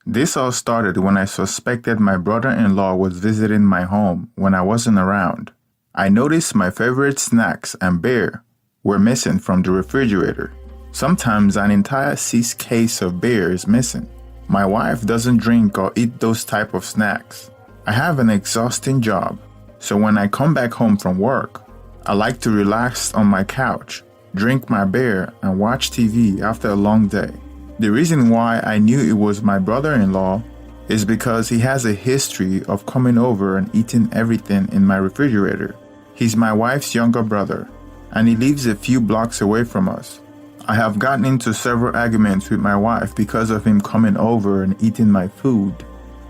This all started when I suspected my brother-in-law was visiting my home when I wasn't around. I noticed my favorite snacks and beer were missing from the refrigerator. Sometimes an entire 6 case of beer is missing. My wife doesn't drink or eat those type of snacks. I have an exhausting job, so when I come back home from work, I like to relax on my couch, drink my beer, and watch TV after a long day. The reason why I knew it was my brother-in-law is because he has a history of coming over and eating everything in my refrigerator. He's my wife's younger brother, and he lives a few blocks away from us. I have gotten into several arguments with my wife because of him coming over and eating my food,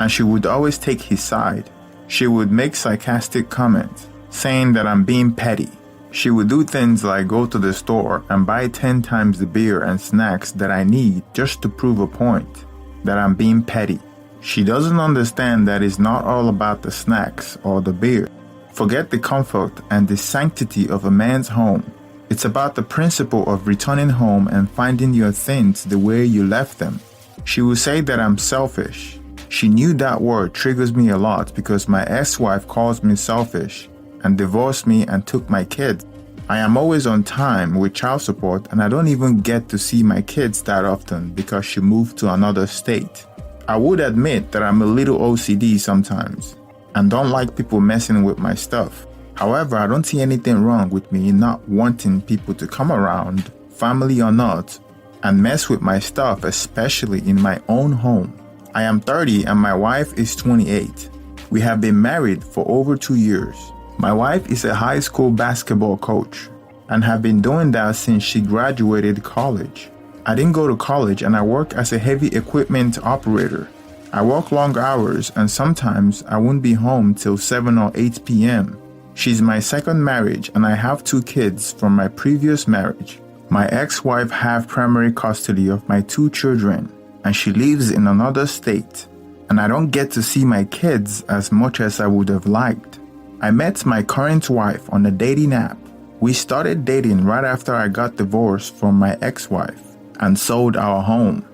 and she would always take his side. She would make sarcastic comments, saying that I'm being petty. She would do things like go to the store and buy 10 times the beer and snacks that I need just to prove a point, that I'm being petty. She doesn't understand that it's not all about the snacks or the beer. Forget the comfort and the sanctity of a man's home. It's about the principle of returning home and finding your things the way you left them. She will say that I'm selfish. She knew that word triggers me a lot because my ex-wife calls me selfish and divorced me and took my kids. I am always on time with child support and I don't even get to see my kids that often because she moved to another state. I would admit that I'm a little OCD sometimes and don't like people messing with my stuff. However, I don't see anything wrong with me not wanting people to come around, family or not, and mess with my stuff, especially in my own home. I am 30 and my wife is 28. We have been married for over 2 years. My wife is a high school basketball coach and have been doing that since she graduated college. I didn't go to college and I work as a heavy equipment operator. I work long hours and sometimes I won't be home till 7 or 8 p.m. She's my second marriage and I have 2 kids from my previous marriage. My ex-wife have primary custody of my 2 children and she lives in another state, and I don't get to see my kids as much as I would have liked. I met my current wife on a dating app. We started dating right after I got divorced from my ex-wife and sold our home.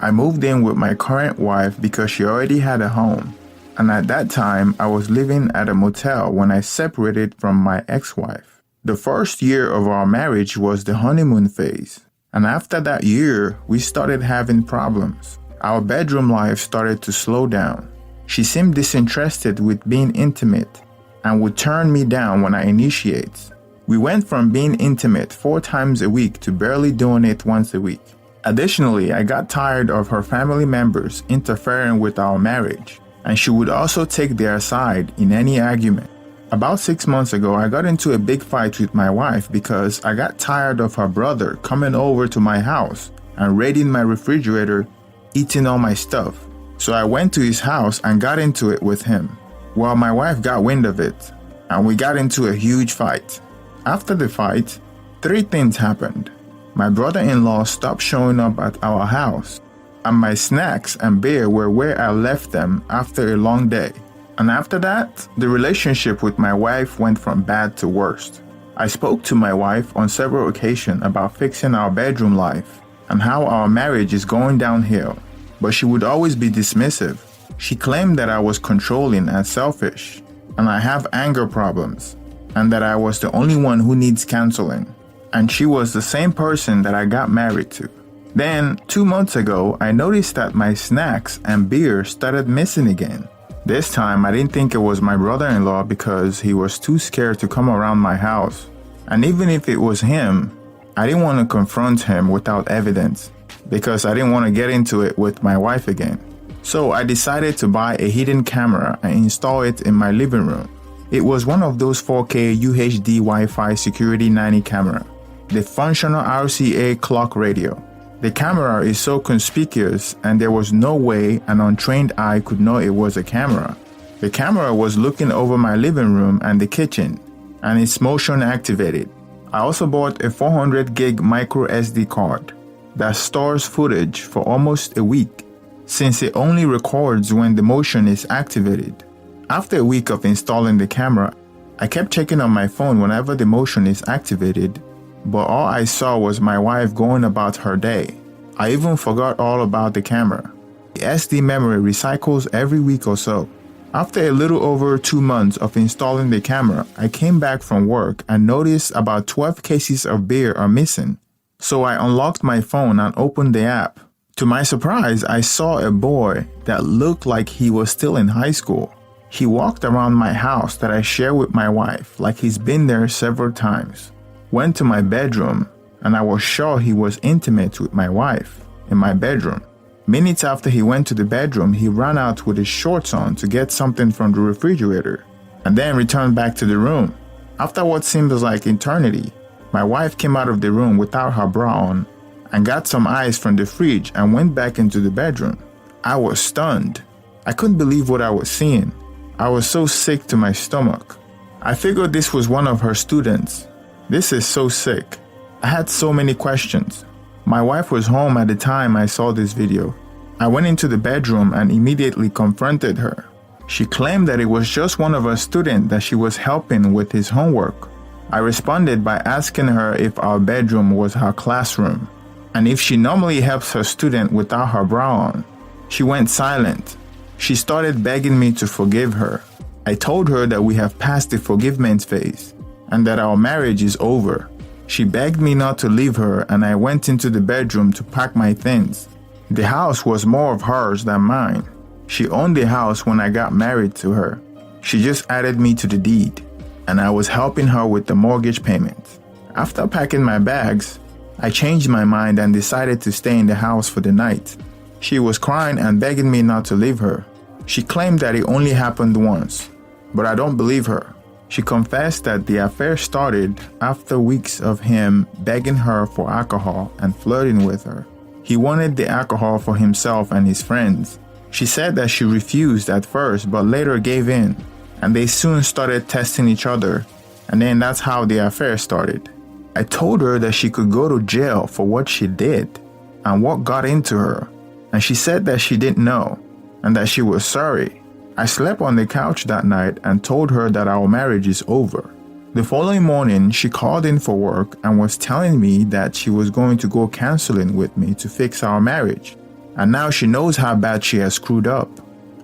I moved in with my current wife because she already had a home, and at that time I was living at a motel when I separated from my ex-wife. The first year of our marriage was the honeymoon phase, and after that year we started having problems. Our bedroom life started to slow down. She seemed disinterested with being intimate and would turn me down when I initiate. We went from being intimate 4 times a week to barely doing it once a week. Additionally, I got tired of her family members interfering with our marriage, and she would also take their side in any argument. About 6 months ago, I got into a big fight with my wife because I got tired of her brother coming over to my house and raiding my refrigerator, eating all my stuff. So I went to his house and got into it with him. Well, my wife got wind of it, and we got into a huge fight. After the fight, 3 things happened. My brother-in-law stopped showing up at our house, and my snacks and beer were where I left them after a long day. And after that, the relationship with my wife went from bad to worst. I spoke to my wife on several occasions about fixing our bedroom life and how our marriage is going downhill, but she would always be dismissive. She claimed that I was controlling and selfish, and I have anger problems, and that I was the only one who needs counseling. And she was the same person that I got married to. Then, 2 months ago, I noticed that my snacks and beer started missing again. This time, I didn't think it was my brother-in-law because he was too scared to come around my house. And even if it was him, I didn't want to confront him without evidence because I didn't want to get into it with my wife again. So I decided to buy a hidden camera and install it in my living room. It was one of those 4K UHD Wi-Fi Security 90 camera, the functional RCA clock radio. The camera is so conspicuous and there was no way an untrained eye could know it was a camera. The camera was looking over my living room and the kitchen, and it's motion activated. I also bought a 400 gig micro SD card that stores footage for almost a week, since it only records when the motion is activated. After a week of installing the camera, I kept checking on my phone whenever the motion is activated, but all I saw was my wife going about her day. I even forgot all about the camera. The SD memory recycles every week or so. After a little over 2 months of installing the camera, I came back from work and noticed about 12 cases of beer are missing. So I unlocked my phone and opened the app. To my surprise, I saw a boy that looked like he was still in high school. He walked around my house that I share with my wife like he's been there several times. Went to my bedroom, and I was sure he was intimate with my wife in my bedroom. Minutes after he went to the bedroom, he ran out with his shorts on to get something from the refrigerator, and then returned back to the room. After what seemed like eternity, my wife came out of the room without her bra on and got some ice from the fridge and went back into the bedroom. I was stunned. I couldn't believe what I was seeing. I was so sick to my stomach. I figured this was one of her students. This is so sick. I had so many questions. My wife was home at the time I saw this video. I went into the bedroom and immediately confronted her. She claimed that it was just one of her students that she was helping with his homework. I responded by asking her if our bedroom was her classroom and if she normally helps her student without her bra on. She went silent. She started begging me to forgive her. I told her that we have passed the forgiveness phase and that our marriage is over. She begged me not to leave her, and I went into the bedroom to pack my things. The house was more of hers than mine. She owned the house when I got married to her. She just added me to the deed, and I was helping her with the mortgage payment. After packing my bags, I changed my mind and decided to stay in the house for the night. She was crying and begging me not to leave her. She claimed that it only happened once, but I don't believe her. She confessed that the affair started after weeks of him begging her for alcohol and flirting with her. He wanted the alcohol for himself and his friends. She said that she refused at first but later gave in, and they soon started testing each other, and then that's how the affair started. I told her that she could go to jail for what she did and what got into her, and she said that she didn't know and that she was sorry. I slept on the couch that night and told her that our marriage is over. The following morning, she called in for work and was telling me that she was going to go counseling with me to fix our marriage, and now she knows how bad she has screwed up.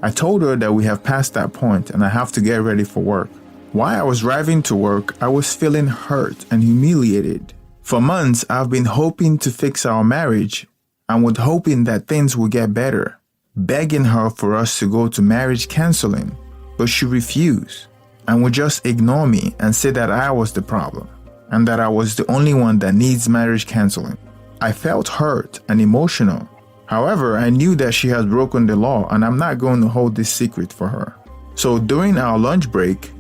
I told her that we have passed that point and I have to get ready for work. While I was driving to work, I was feeling hurt and humiliated. For months, I've been hoping to fix our marriage and was hoping that things would get better, begging her for us to go to marriage counseling, but she refused and would just ignore me and say that I was the problem and that I was the only one that needs marriage counseling. I felt hurt and emotional. However, I knew that she has broken the law and I'm not going to hold this secret for her. So during our lunch break,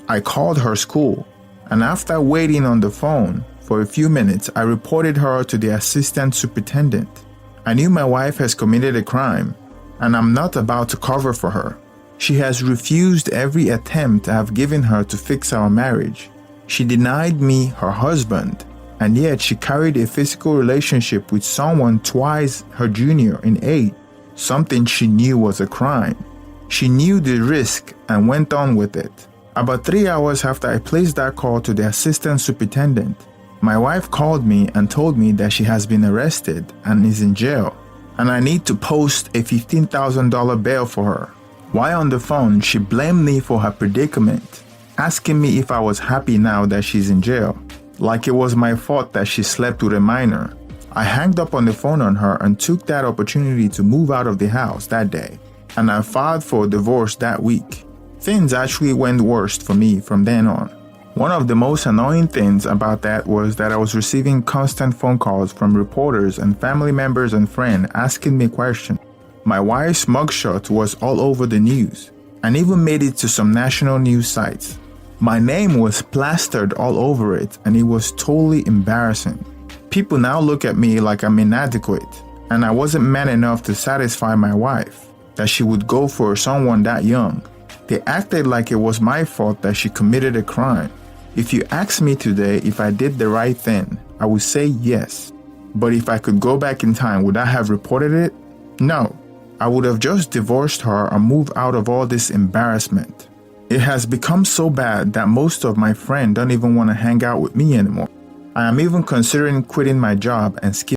I called her school, and after waiting on the phone for a few minutes, I reported her to the assistant superintendent. I knew my wife has committed a crime, and I'm not about to cover for her. She has refused every attempt I have given her to fix our marriage. She denied me her husband, and yet she carried a physical relationship with someone twice her junior in age, something she knew was a crime. She knew the risk and went on with it. About 3 hours after I placed that call to the assistant superintendent, my wife called me and told me that she has been arrested and is in jail, and I need to post a $15,000 bail for her. While on the phone, she blamed me for her predicament, asking me if I was happy now that she's in jail, like it was my fault that she slept with a minor. I hanged up on the phone on her and took that opportunity to move out of the house that day, and I filed for a divorce that week. Things actually went worse for me from then on. One of the most annoying things about that was that I was receiving constant phone calls from reporters and family members and friends asking me questions. My wife's mugshot was all over the news and even made it to some national news sites. My name was plastered all over it, and it was totally embarrassing. People now look at me like I'm inadequate and I wasn't man enough to satisfy my wife, that she would go for someone that young. They acted like it was my fault that she committed a crime. If you ask me today if I did the right thing, I would say yes. But if I could go back in time, would I have reported it? No. I would have just divorced her and moved out of all this embarrassment. It has become so bad that most of my friends don't even want to hang out with me anymore. I am even considering quitting my job and skipping